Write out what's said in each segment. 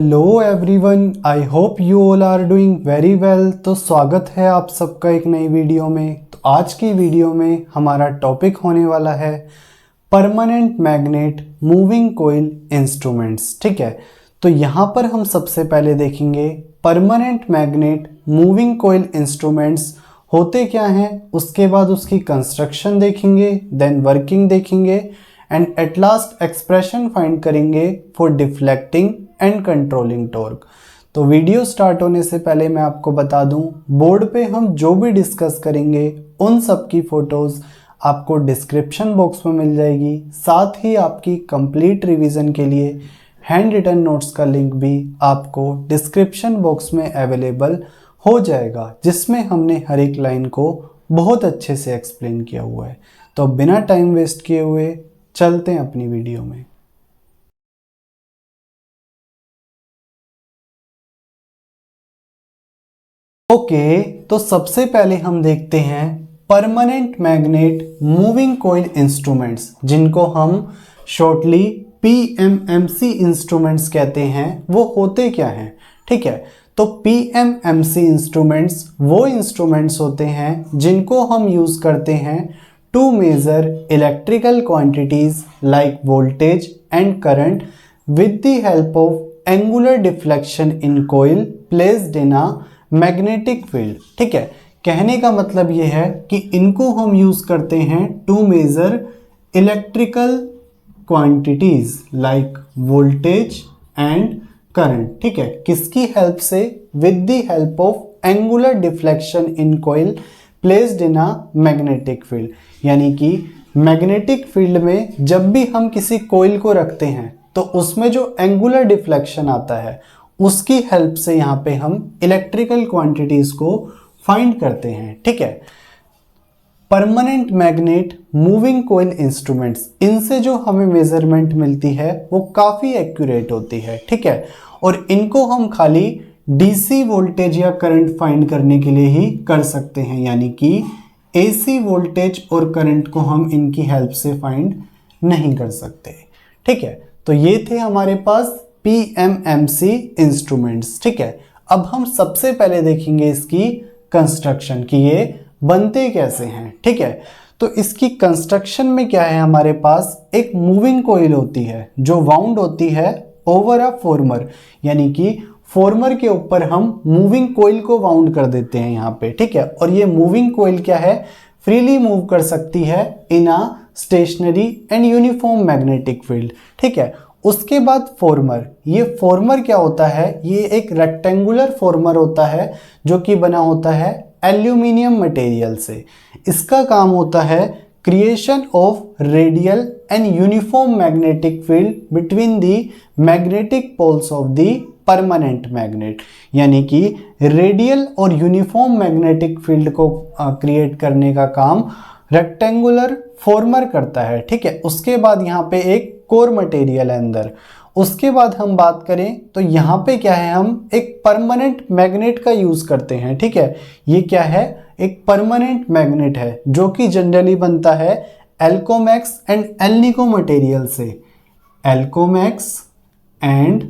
Hello everyone, I hope you all are doing very well. तो स्वागत है आप सबका एक नई वीडियो में। तो आज की वीडियो में हमारा टॉपिक होने वाला है permanent magnet moving coil instruments. ठीक है, तो यहाँ पर हम सबसे पहले देखेंगे permanent magnet moving coil instruments होते क्या हैं, उसके बाद उसकी कंस्ट्रक्शन देखेंगे, देन वर्किंग देखेंगे and at last expression find करेंगे for deflecting and controlling torque. तो वीडियो स्टार्ट होने से पहले मैं आपको बता दूं, बोर्ड पे हम जो भी डिस्कस करेंगे उन सब की फोटोज़ आपको डिस्क्रिप्शन बॉक्स में मिल जाएगी। साथ ही आपकी कंप्लीट रिवीजन के लिए हैंड रिटन नोट्स का लिंक भी आपको डिस्क्रिप्शन बॉक्स में अवेलेबल हो जाएगा, जिसमें हमने हर एक लाइन को बहुत अच्छे से एक्सप्लेन किया हुआ है। तो बिना टाइम वेस्ट किए हुए चलते हैं अपनी वीडियो में। ओके, तो सबसे पहले हम देखते हैं permanent magnet moving coil instruments, जिनको हम शॉर्टली पीएमएमसी इंस्ट्रूमेंट्स कहते हैं। वो होते क्या हैं? ठीक है, तो पीएमएमसी इंस्ट्रूमेंट्स वो इंस्ट्रूमेंट्स होते हैं जिनको हम यूज करते हैं to measure electrical quantities like voltage and current with the help of angular deflection in coil placed in a magnetic field। ठीक है, कहने का मतलब ये है कि इनको हम यूज करते हैं to measure electrical quantities like voltage and current. ठीक है, किसकी हेल्प से? With the help of angular deflection in coil placed in a magnetic field. यानी कि मैग्नेटिक फील्ड में जब भी हम किसी कॉइल को रखते हैं तो उसमें जो एंगुलर डिफ्लेक्शन आता है उसकी हेल्प से यहाँ पे हम इलेक्ट्रिकल क्वांटिटीज को फाइंड करते हैं। ठीक है, permanent magnet moving coil instruments, इनसे जो हमें मेजरमेंट मिलती है वो काफ़ी एक्यूरेट होती है। ठीक है, और इनको हम खाली डीसी वोल्टेज या करंट फाइंड करने के लिए ही कर सकते हैं, यानी कि एसी वोल्टेज और करंट को हम इनकी हेल्प से फाइंड नहीं कर सकते। ठीक है, तो ये थे हमारे पास पीएमएमसी इंस्ट्रूमेंट्स। ठीक है, अब हम सबसे पहले देखेंगे इसकी कंस्ट्रक्शन कि ये बनते कैसे हैं। ठीक है, तो इसकी कंस्ट्रक्शन में क्या है, हमारे पास एक मूविंग कोइल होती है जो वाउंड होती है ओवर अ फॉर्मर, यानी कि फॉर्मर के ऊपर हम मूविंग कोइल को वाउंड कर देते हैं यहाँ पे। ठीक है, और ये मूविंग कोइल क्या है, फ्रीली मूव कर सकती है in a stationary and uniform magnetic field. ठीक है, उसके बाद फॉर्मर, ये फॉर्मर क्या होता है, ये एक रेक्टेंगुलर फॉर्मर होता है जो कि बना होता है एल्यूमिनियम मटेरियल से। इसका काम होता है creation of radial and uniform magnetic field between the magnetic poles of the permanent magnet, यानी कि रेडियल और यूनिफॉर्म मैग्नेटिक फील्ड को क्रिएट करने का काम रेक्टेंगुलर फॉर्मर करता है। ठीक है, उसके बाद यहाँ पे एक कोर मटेरियल है अंदर। उसके बाद हम बात करें तो यहाँ पे क्या है, हम एक परमानेंट मैग्नेट का यूज करते हैं। ठीक है, ये क्या है, एक परमानेंट मैग्नेट है जो कि जनरली बनता है एल्कोमैक्स एंड एल्निको मटेरियल से। एल्कोमैक्स एंड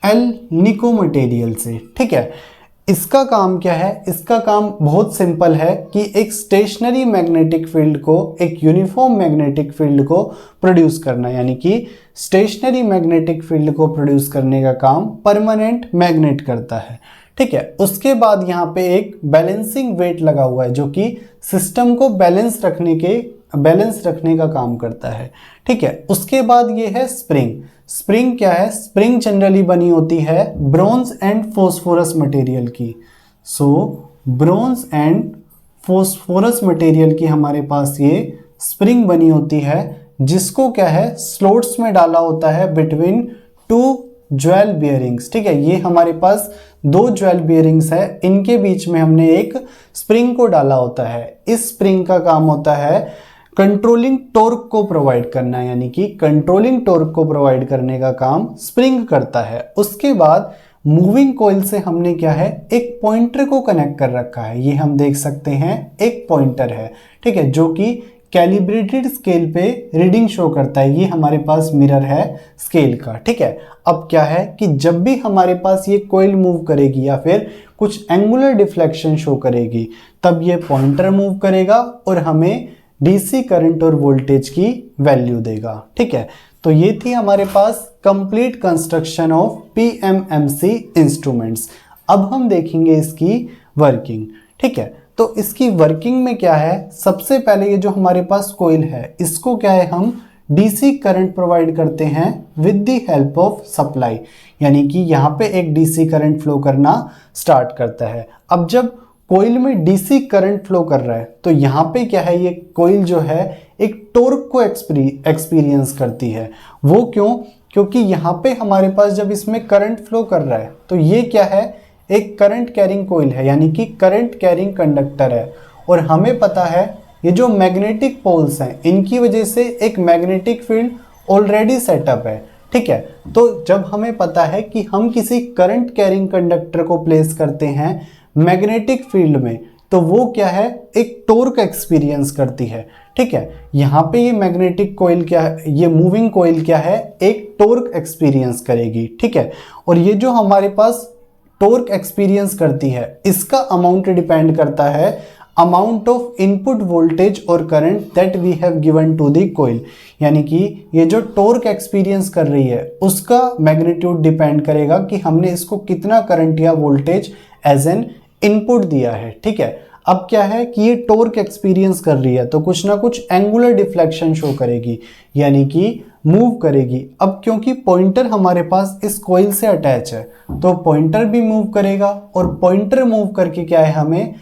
एल्निको मटेरियल से। ठीक है, इसका काम क्या है, इसका काम बहुत सिंपल है कि एक स्टेशनरी मैग्नेटिक फील्ड को एक यूनिफॉर्म मैग्नेटिक फील्ड को प्रोड्यूस करना, यानी कि स्टेशनरी मैग्नेटिक फील्ड को प्रोड्यूस करने का काम परमानेंट मैग्नेट करता है। ठीक है, उसके बाद यहाँ पे एक बैलेंसिंग वेट लगा हुआ है जो कि सिस्टम को बैलेंस रखने का काम करता है। ठीक है, उसके बाद ये है स्प्रिंग। स्प्रिंग क्या है, स्प्रिंग जनरली बनी होती है ब्रोंज एंड फॉस्फोरस मटेरियल की। सो ब्रोंज एंड फॉस्फोरस मटेरियल की हमारे पास ये स्प्रिंग बनी होती है, जिसको क्या है, स्लोट्स में डाला होता है बिटवीन टू ज्वेल बियरिंग्स। ठीक है, ये हमारे पास दो ज्वेल बियरिंग्स है, इनके बीच में हमने एक स्प्रिंग को डाला होता है। इस स्प्रिंग का काम होता है कंट्रोलिंग टॉर्क को प्रोवाइड करना, यानी कि कंट्रोलिंग टॉर्क को प्रोवाइड करने का काम स्प्रिंग करता है। उसके बाद मूविंग कॉइल से हमने क्या है, एक पॉइंटर को कनेक्ट कर रखा है। ये हम देख सकते हैं एक पॉइंटर है। ठीक है, जो कि कैलिब्रेटेड स्केल पे रीडिंग शो करता है। ये हमारे पास मिरर है स्केल का, ठीक है। अब क्या है कि जब भी हमारे पास ये कॉइल मूव करेगी या फिर कुछ एंगुलर डिफ्लेक्शन शो करेगी, तब ये पॉइंटर मूव करेगा और हमें डीसी करंट और वोल्टेज की वैल्यू देगा, ठीक है। तो ये थी हमारे पास complete construction of PMMC instruments. अब हम देखेंगे इसकी वर्किंग, ठीक है। तो इसकी वर्किंग में क्या है, सबसे पहले ये जो हमारे पास कॉइल है इसको क्या है, हम डीसी करंट प्रोवाइड करते हैं with the help of supply, यानी कि यहाँ पे एक डीसी करंट फ्लो करना स्टार्ट करता है। अब जब कॉइल में डीसी करंट फ्लो कर रहा है तो यहाँ पे क्या है, ये कॉइल जो है एक टॉर्क को एक्सपीरियंस करती है। वो क्यों? क्योंकि यहाँ पे हमारे पास जब इसमें करंट फ्लो कर रहा है तो ये क्या है, एक करंट कैरिंग कॉइल है, यानी कि करंट कैरिंग कंडक्टर है। और हमें पता है ये जो मैग्नेटिक पोल्स हैं इनकी वजह से एक मैग्नेटिक फील्ड ऑलरेडी सेटअप है, ठीक है। तो जब हमें पता है कि हम किसी करंट कैरिंग कंडक्टर को प्लेस करते हैं मैग्नेटिक फील्ड में, तो वो क्या है, एक टॉर्क एक्सपीरियंस करती है, ठीक है। यहाँ पे ये मैग्नेटिक कॉइल क्या है, ये मूविंग कॉइल क्या है, एक टॉर्क एक्सपीरियंस करेगी, ठीक है। और ये जो हमारे पास टॉर्क एक्सपीरियंस करती है इसका अमाउंट डिपेंड करता है अमाउंट ऑफ इनपुट वोल्टेज और current that we have given to the coil, यानी कि ये जो टॉर्क एक्सपीरियंस कर रही है उसका मैग्नीट्यूड डिपेंड करेगा कि हमने इसको कितना करंट या वोल्टेज एज एन इनपुट दिया है, ठीक है। अब क्या है कि ये टॉर्क एक्सपीरियंस कर रही है तो कुछ ना कुछ एंगुलर डिफ्लेक्शन शो करेगी, यानी कि मूव करेगी। अब क्योंकि पॉइंटर हमारे पास इस कॉइल से अटैच है तो पॉइंटर भी मूव करेगा, और पॉइंटर मूव करके क्या है, हमें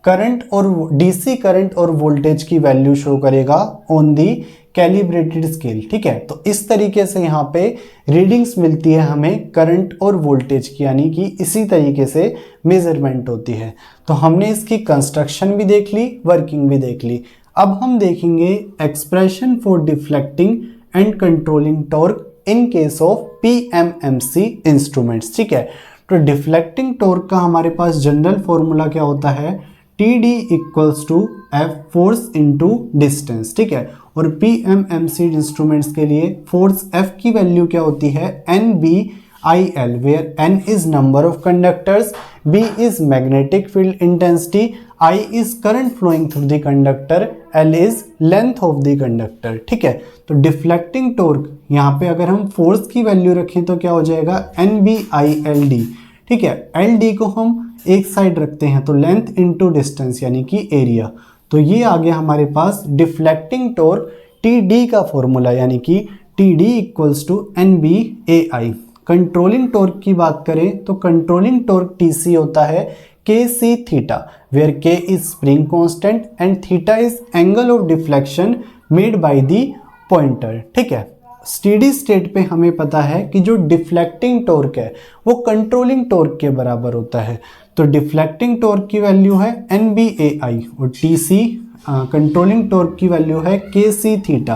करंट और डीसी करंट और वोल्टेज की वैल्यू शो करेगा ऑन दी कैलिब्रेटेड स्केल, ठीक है। तो इस तरीके से यहाँ पे रीडिंग्स मिलती है हमें करंट और वोल्टेज की, यानी कि इसी तरीके से मेजरमेंट होती है। तो हमने इसकी कंस्ट्रक्शन भी देख ली, वर्किंग भी देख ली। अब हम देखेंगे expression for deflecting and controlling torque in case of PMMC instruments, ठीक है। तो डिफ्लेक्टिंग टॉर्क का हमारे पास जनरल फॉर्मूला क्या होता है, TD equals to F force into distance, ठीक है। और पीएमएमसी इंस्ट्रूमेंट्स के लिए फोर्स F की वैल्यू क्या होती है, NBIL, where N is number of conductors, B is magnetic field intensity, I is current flowing through the conductor, L is length of the conductor, ठीक है। तो डिफ्लेक्टिंग टॉर्क यहाँ पे अगर हम फोर्स की वैल्यू रखें तो क्या हो जाएगा, NBILD, ठीक है। LD को हम एक साइड रखते हैं तो लेंथ इनटू डिस्टेंस यानी कि एरिया। तो ये आ गया हमारे पास डिफ्लेक्टिंग टॉर्क TD का फॉर्मूला, यानी कि TD equals to NBAI। Controlling torque की बात करें तो कंट्रोलिंग टॉर्क TC होता है KC थीटा, where K is spring constant and theta is angle of deflection made by the pointer, ठीक है। स्टेडी स्टेट पे हमें पता है कि जो डिफ्लेक्टिंग टॉर्क है वो कंट्रोलिंग टॉर्क के बराबर होता है। तो डिफ्लेक्टिंग टॉर्क की वैल्यू है NBAI और TC कंट्रोलिंग टॉर्क की वैल्यू है KC थीटा।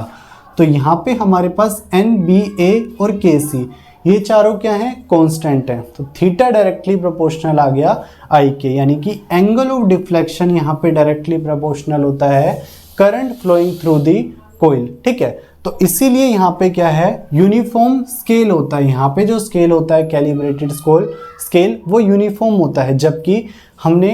तो यहाँ पे हमारे पास NBA और KC ये चारों क्या हैं, कांस्टेंट हैं। तो थीटा डायरेक्टली प्रोपोर्शनल आ गया I के, यानी कि एंगल ऑफ डिफ्लेक्शन यहाँ पे डायरेक्टली प्रोपोर्शनल होता है current flowing through the coil, ठीक है। तो इसीलिए यहाँ पे क्या है, यूनिफॉर्म स्केल होता है। यहाँ पे जो स्केल होता है कैलिब्रेटेड स्केल वो यूनिफॉर्म होता है, जबकि हमने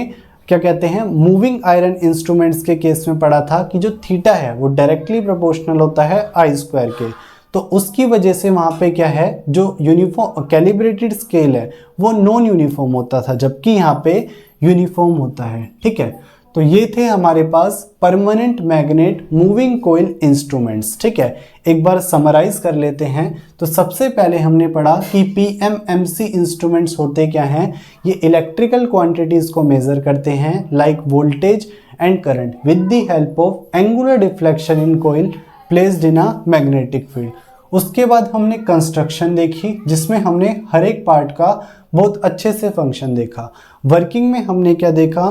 क्या कहते हैं मूविंग आयरन इंस्ट्रूमेंट्स के केस में पढ़ा था कि जो थीटा है वो डायरेक्टली प्रोपोर्शनल होता है I² के। तो उसकी वजह से वहाँ पे क्या है, जो यूनिफॉर्म कैलिब्रेटेड स्केल है वो नॉन यूनिफॉर्म होता था, जबकि यहाँ पे यूनिफॉर्म होता है, ठीक है। तो ये थे हमारे पास permanent magnet moving coil instruments, ठीक है। एक बार समराइज कर लेते हैं। तो सबसे पहले हमने पढ़ा कि पीएमएमसी इंस्ट्रूमेंट्स होते क्या हैं, ये इलेक्ट्रिकल क्वांटिटीज को मेजर करते हैं like voltage and current with the help of angular deflection in coil placed in a magnetic field. उसके बाद हमने कंस्ट्रक्शन देखी जिसमें हमने हर एक पार्ट का बहुत अच्छे से फंक्शन देखा। वर्किंग में हमने क्या देखा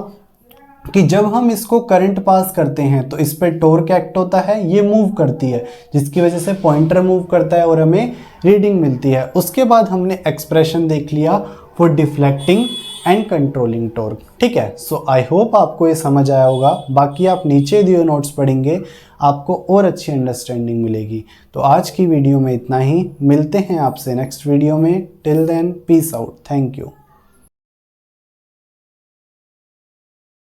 कि जब हम इसको करंट पास करते हैं तो इस पर टॉर्क एक्ट होता है, ये मूव करती है जिसकी वजह से पॉइंटर मूव करता है और हमें रीडिंग मिलती है। उसके बाद हमने एक्सप्रेशन देख लिया for deflecting and controlling torque, ठीक है। सो आई होप आपको ये समझ आया होगा। बाकी आप नीचे दिए नोट्स पढ़ेंगे, आपको और अच्छी अंडरस्टैंडिंग मिलेगी। तो आज की वीडियो में इतना ही, मिलते हैं आपसे नेक्स्ट वीडियो में। Till then peace out, thank you.